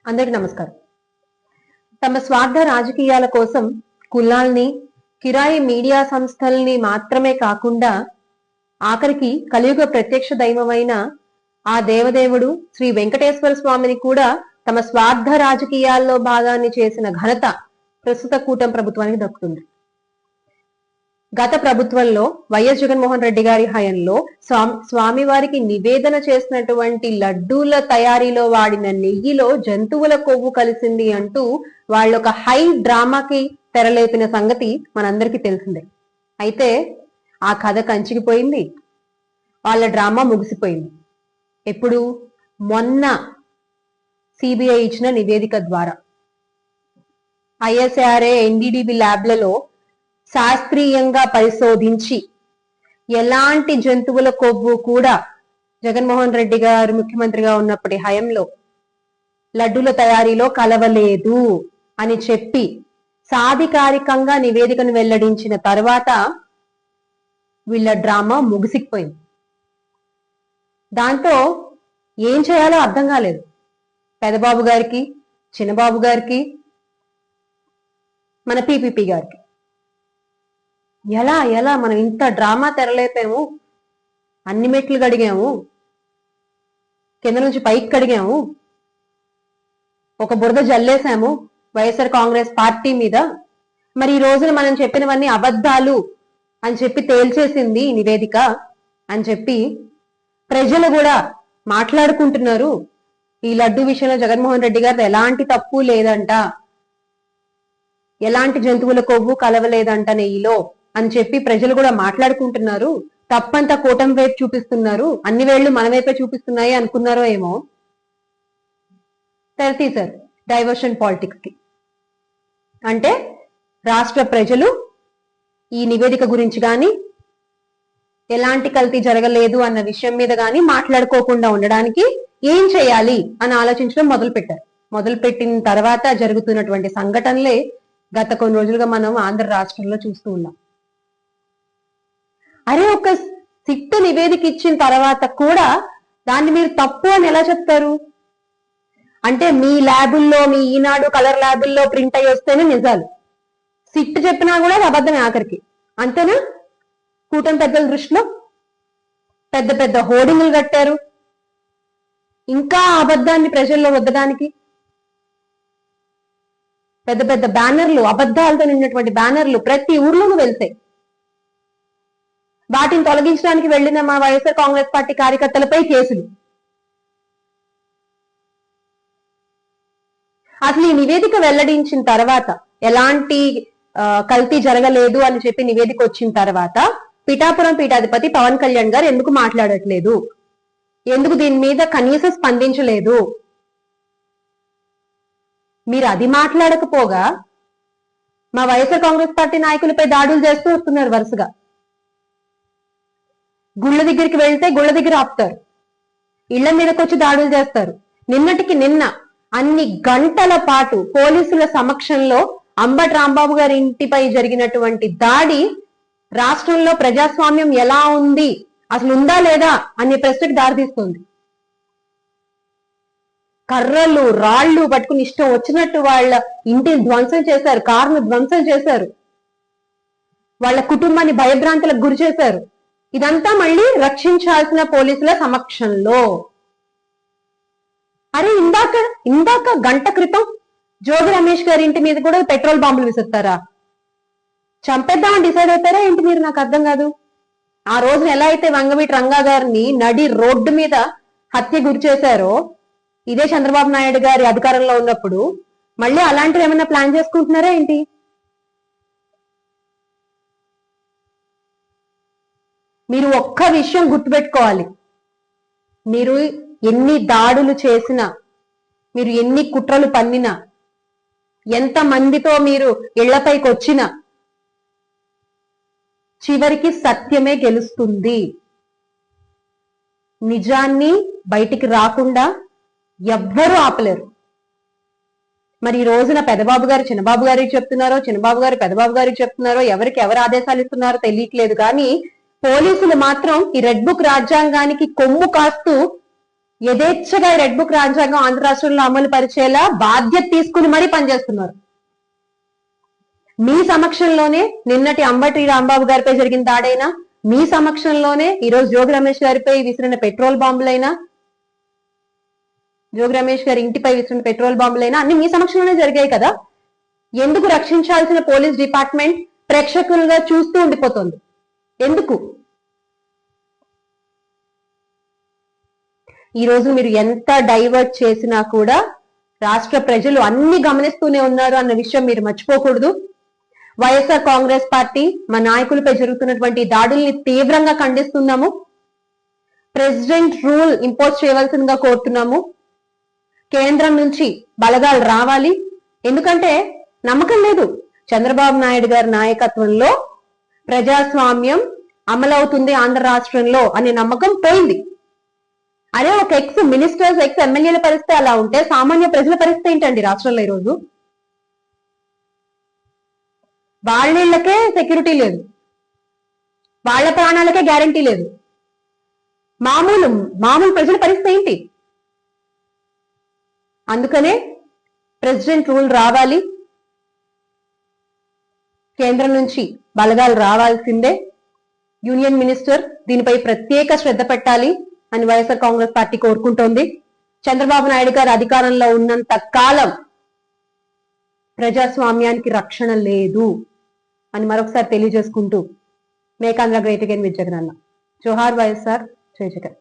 అందరికి నమస్కారం. తమ స్వార్థ రాజకీయాల కోసం కులాల్ని, కిరాయి మీడియా సంస్థల్ని మాత్రమే కాకుండా ఆఖరికి కలియుగ ప్రత్యక్ష దైవమైన ఆ దేవదేవుడు శ్రీ వెంకటేశ్వర స్వామిని కూడా తమ స్వార్థ రాజకీయాల్లో భాగాన్ని చేసిన ఘనత ప్రస్తుత కూటమి ప్రభుత్వానికి దక్కుతుంది. గత ప్రభుత్వంలో వైఎస్ జగన్మోహన్ రెడ్డి గారి హయంలో స్వామివారికి నివేదన చేసినటువంటి లడ్డూల తయారీలో వాడిన నెయ్యిలో జంతువుల కొవ్వు కలిసింది అంటూ వాళ్ళొక హై డ్రామాకి తెరలేపిన సంగతి మనందరికీ తెలిసిందే. అయితే ఆ కథ కంచికిపోయింది, వాళ్ళ డ్రామా ముగిసిపోయింది. ఎప్పుడు? మొన్న సిబిఐ ఇచ్చిన నివేదిక ద్వారా ఐఎస్ఆర్ఏ ఎన్డీడీబీ ల్యాబ్లలో శాస్త్రీయంగా పరిశోధించి ఎలాంటి జంతువుల కొవ్వు కూడా జగన్మోహన్ రెడ్డి గారు ముఖ్యమంత్రిగా ఉన్నప్పటి హయంలో లడ్డూల తయారీలో కలవలేదు అని చెప్పి సాధికారికంగా నివేదికను వెల్లడించిన తర్వాత వీళ్ళ డ్రామా ముగిసిపోయింది. దాంతో ఏం చేయాలో అర్థం కాలేదు పెదబాబు గారికి, చిన్నబాబు గారికి, మన పీపీపీ గారికి. ఎలా మనం ఇంత డ్రామా తెరలేపాము, అన్ని మెట్లు కడిగాము, కింద నుంచి పైకి కడిగాము, ఒక బురద జల్లేసాము వైఎస్ఆర్ కాంగ్రెస్ పార్టీ మీద. మరి ఈ రోజున మనం చెప్పినవన్నీ అబద్ధాలు అని చెప్పి తేల్చేసింది నివేదిక అని చెప్పి ప్రజలు కూడా మాట్లాడుకుంటున్నారు. ఈ లడ్డు విషయంలో జగన్మోహన్ రెడ్డి గారు ఎలాంటి తప్పు లేదంట, ఎలాంటి జంతువుల కొవ్వు కలవలేదంట నెయ్యిలో అని చెప్పి ప్రజలు కూడా మాట్లాడుకుంటున్నారు. తప్పంతా కూటమి వైపు చూపిస్తున్నారు, అన్ని వేళ్లు మన వైపే చూపిస్తున్నాయి అనుకున్నారో ఏమో. తెరతీశారు డైవర్షన్ పాలిటిక్స్ కి. అంటే రాష్ట్ర ప్రజలు ఈ నివేదిక గురించి కానీ, ఎలాంటి కల్తీ జరగలేదు అన్న విషయం మీద కానీ మాట్లాడుకోకుండా ఉండడానికి ఏం చేయాలి అని ఆలోచించడం మొదలుపెట్టారు. మొదలుపెట్టిన తర్వాత జరుగుతున్నటువంటి సంఘటనలే గత కొన్ని రోజులుగా మనం ఆంధ్ర రాష్ట్రంలో చూస్తూ ఉన్నాం. అరే, ఒక సిట్టు నివేదిక ఇచ్చిన తర్వాత కూడా దాన్ని మీరు తప్పు అని ఎలా చెప్తారు? అంటే మీ ల్యాబుల్లో, మీ ఈనాడు కలర్ ల్యాబుల్లో ప్రింట్ అయ్యి వస్తేనే నిజాలు, సిట్టు చెప్పినా కూడా అబద్ధమే ఆఖరికి. అంతేనా? కూటమి పెద్దల దృష్టిలో పెద్ద పెద్ద హోర్డింగ్లు కట్టారు ఇంకా అబద్ధాన్ని ప్రజల్లో వద్దడానికి. పెద్ద పెద్ద బ్యానర్లు, అబద్ధాలతో నిన్నటువంటి బ్యానర్లు ప్రతి ఊర్లోనూ వెళ్తాయి. వాటిని తొలగించడానికి వెళ్లిన మా వైఎస్ఆర్ కాంగ్రెస్ పార్టీ కార్యకర్తలపై కేసులు. అసలు ఈ నివేదిక వెల్లడించిన తర్వాత, ఎలాంటి కల్తీ జరగలేదు అని చెప్పి నివేదిక వచ్చిన తర్వాత పిఠాపురం పీఠాధిపతి పవన్ కళ్యాణ్ గారు ఎందుకు మాట్లాడట్లేదు? ఎందుకు దీని మీద కనీసం స్పందించలేదు? మీరు అది మాట్లాడకపోగా మా వైఎస్ఆర్ కాంగ్రెస్ పార్టీ నాయకులపై దాడులు చేస్తూ వస్తున్నారు వరుసగా. గుళ్ళ దగ్గరికి వెళ్తే గుళ్ళ దగ్గర ఆపుతారు, ఇళ్ల మీదకి వచ్చి దాడులు చేస్తారు. నిన్నటికి నిన్న అన్ని గంటల పాటు పోలీసుల సమక్షంలో అంబటి రాంబాబు గారి ఇంటిపై జరిగినటువంటి దాడి రాష్ట్రంలో ప్రజాస్వామ్యం ఎలా ఉంది, అసలు ఉందా లేదా అనే ప్రశ్నకు దారితీస్తుంది. కర్రలు, రాళ్లు పట్టుకుని ఇష్టం వచ్చినట్టు వాళ్ళ ఇంటిని ధ్వంసం చేశారు, కారును ధ్వంసం చేశారు, వాళ్ళ కుటుంబాన్ని భయభ్రాంతులకు గురి చేశారు. ఇదంతా మళ్ళీ రక్షించాల్సిన పోలీసుల సమక్షంలో. అరే, ఇందాక గంట క్రితం జోగి రమేష్ గారి ఇంటి మీద కూడా పెట్రోల్ బాంబులు విసురుతారా? చంపేద్దామని డిసైడ్ అవుతారా ఏంటి మీరు? నాకు అర్థం కాదు. ఆ రోజున ఎలా అయితే వంగవీటి రంగా గారిని నడి రోడ్డు మీద హత్య గురి చేశారో ఇదే చంద్రబాబు నాయుడు గారి అధికారంలో ఉన్నప్పుడు, మళ్ళీ అలాంటివి ఏమైనా ప్లాన్ చేసుకుంటున్నారా ఏంటి? మీరు ఒక్క విషయం గుర్తుపెట్టుకోవాలి. మీరు ఎన్ని దాడులు చేసినా, మీరు ఎన్ని కుట్రలు పన్నినా, ఎంత మందితో మీరు ఇళ్లపైకి వచ్చినా చివరికి సత్యమే గెలుస్తుంది. నిజాన్ని బయటికి రాకుండా ఎవ్వరూ ఆపలేరు. మరి ఈ రోజున పెదబాబు గారు చిన్నబాబు గారికి చెప్తున్నారో, చిన్నబాబు గారు పెదబాబు గారికి చెప్తున్నారో, ఎవరికి ఎవరు ఆదేశాలు ఇస్తున్నారో తెలియట్లేదు. కానీ పోలీసులు మాత్రం ఈ రెడ్ బుక్ రాజ్యాంగానికి కొమ్ము కాస్తూ యథేచ్ఛగా రెడ్ బుక్ రాజ్యాంగం ఆంధ్ర రాష్ట్రంలో అమలు పరిచేలా బాధ్యత తీసుకుని మరీ పనిచేస్తున్నారు. మీ సమక్షంలోనే నిన్నటి అంబటి రాంబాబు గారిపై జరిగిన దాడైనా, మీ సమక్షంలోనే ఈరోజు జోగి రమేష్ గారిపై విసిరిన పెట్రోల్ బాంబులైనా, జోగి రమేష్ గారి ఇంటిపై విసిరిన పెట్రోల్ బాంబులైనా అన్ని మీ సమక్షంలోనే జరిగాయి కదా. ఎందుకు రక్షించాల్సిన పోలీస్ డిపార్ట్మెంట్ ప్రేక్షకులుగా చూస్తూ ఉండిపోతుంది? ఎందుకు? ఈ రోజు మీరు ఎంత డైవర్ట్ చేసినా కూడా రాష్ట్ర ప్రజలు అన్ని గమనిస్తూనే ఉన్నారు అన్న విషయం మీరు మర్చిపోకూడదు. వైఎస్ఆర్ కాంగ్రెస్ పార్టీ మా నాయకులపై జరుగుతున్నటువంటి దాడుల్ని తీవ్రంగా ఖండిస్తున్నాము. ప్రెసిడెంట్ రూల్ ఇంపోజ్ చేయవలసిందిగా కోరుతున్నాము. కేంద్రం నుంచి బలగాలు రావాలి. ఎందుకంటే నమ్మకం లేదు. చంద్రబాబు నాయుడు గారి నాయకత్వంలో ప్రజాస్వామ్యం అమలవుతుంది ఆంధ్ర రాష్ట్రంలో అనే నమ్మకం పోయింది. అరే ఒక ఎక్స్ మినిస్టర్స్, ఎక్స్ ఎమ్మెల్యేల పరిస్థితి అలా ఉంటే సామాన్య ప్రజల పరిస్థితి ఏంటండి రాష్ట్రంలో ఈరోజు? వాళ్ళకే సెక్యూరిటీ లేదు, వాళ్ళ ప్రాణాలకే గ్యారంటీ లేదు. మామూలు ప్రజల పరిస్థితి ఏంటి? అందుకనే ప్రెసిడెంట్ రూల్ రావాలి, కేంద్రం నుంచి బలగాలు రావాల్సిందే. యూనియన్ మినిస్టర్ దీనిపై ప్రత్యేక శ్రద్ధ పెట్టాలి అని వైఎస్ఆర్ కాంగ్రెస్ పార్టీ కోరుకుంటోంది. చంద్రబాబు నాయుడు గారు అధికారంలో ఉన్నంత కాలం ప్రజాస్వామ్యానికి రక్షణ లేదు అని మరొకసారి తెలియజేసుకుంటూ, make Andhra great again with జగనన్న. జోహార్ వైఎస్ఆర్, జై జగన్.